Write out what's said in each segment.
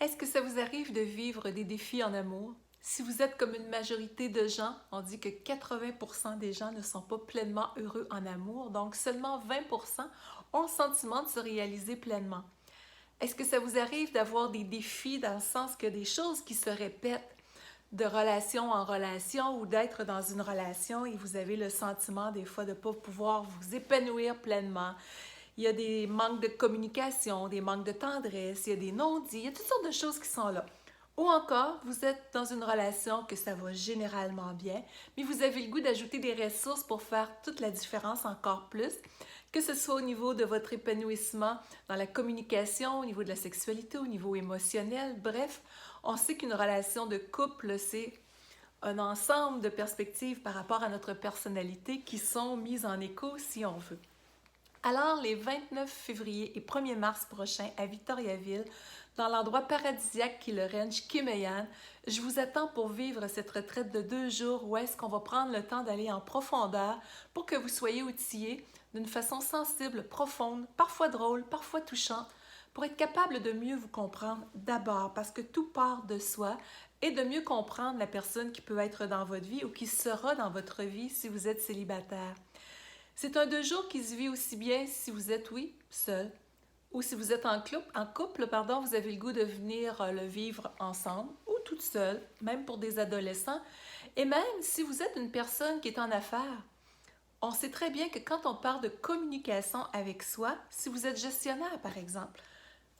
Est-ce que ça vous arrive de vivre des défis en amour? Si vous êtes comme une majorité de gens, on dit que 80% des gens ne sont pas pleinement heureux en amour, donc seulement 20% ont le sentiment de se réaliser pleinement. Est-ce que ça vous arrive d'avoir des défis dans le sens que des choses qui se répètent de relation en relation ou d'être dans une relation et vous avez le sentiment des fois de ne pas pouvoir vous épanouir pleinement? Il y a des manques de communication, des manques de tendresse, il y a des non-dits, il y a toutes sortes de choses qui sont là. Ou encore, vous êtes dans une relation que ça va généralement bien, mais vous avez le goût d'ajouter des ressources pour faire toute la différence encore plus, que ce soit au niveau de votre épanouissement dans la communication, au niveau de la sexualité, au niveau émotionnel. Bref, on sait qu'une relation de couple, c'est un ensemble de perspectives par rapport à notre personnalité qui sont mises en écho si on veut. Alors, les 29 février et 1er mars prochains à Victoriaville, dans l'endroit paradisiaque qui est le ranch Kimeyan, je vous attends pour vivre cette retraite de 2 jours où est-ce qu'on va prendre le temps d'aller en profondeur pour que vous soyez outillés d'une façon sensible, profonde, parfois drôle, parfois touchante, pour être capable de mieux vous comprendre d'abord, parce que tout part de soi, et de mieux comprendre la personne qui peut être dans votre vie ou qui sera dans votre vie si vous êtes célibataire. C'est un 2 jours qui se vit aussi bien si vous êtes, oui, seul, ou si vous êtes en couple, vous avez le goût de venir le vivre ensemble, ou toute seule, même pour des adolescents. Et même si vous êtes une personne qui est en affaires, on sait très bien que quand on parle de communication avec soi, si vous êtes gestionnaire par exemple,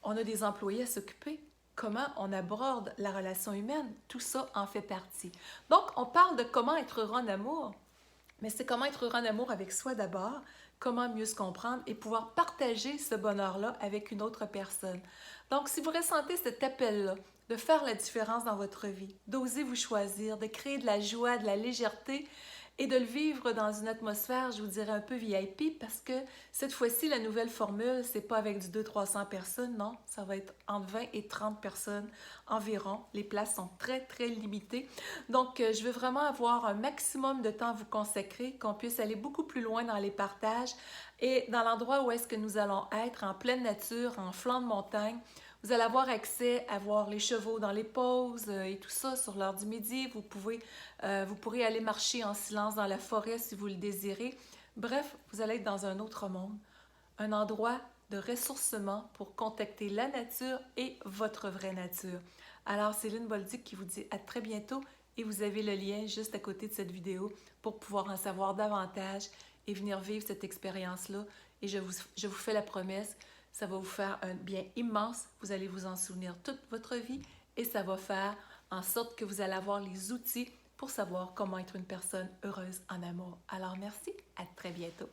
on a des employés à s'occuper. Comment on aborde la relation humaine, tout ça en fait partie. Donc, on parle de comment être heureux en amour, mais c'est comment être heureux en amour avec soi d'abord, comment mieux se comprendre et pouvoir partager ce bonheur-là avec une autre personne. Donc, si vous ressentez cet appel-là de faire la différence dans votre vie, d'oser vous choisir, de créer de la joie, de la légèreté et de le vivre dans une atmosphère, je vous dirais, un peu VIP, parce que cette fois-ci, la nouvelle formule, c'est pas avec du 200-300 personnes, non, ça va être entre 20 et 30 personnes environ. Les places sont très, très limitées. Donc, je veux vraiment avoir un maximum de temps à vous consacrer, qu'on puisse aller beaucoup plus loin dans les partages et dans l'endroit où est-ce que nous allons être, en pleine nature, en flanc de montagne. Vous allez avoir accès à voir les chevaux dans les pauses et tout ça sur l'heure du midi. Vous pourrez aller marcher en silence dans la forêt si vous le désirez. Bref, vous allez être dans un autre monde, un endroit de ressourcement pour contacter la nature et votre vraie nature. Alors, Céline Bolduc qui vous dit à très bientôt et vous avez le lien juste à côté de cette vidéo pour pouvoir en savoir davantage et venir vivre cette expérience-là. Et je vous fais la promesse, ça va vous faire un bien immense. Vous allez vous en souvenir toute votre vie et ça va faire en sorte que vous allez avoir les outils pour savoir comment être une personne heureuse en amour. Alors merci, à très bientôt.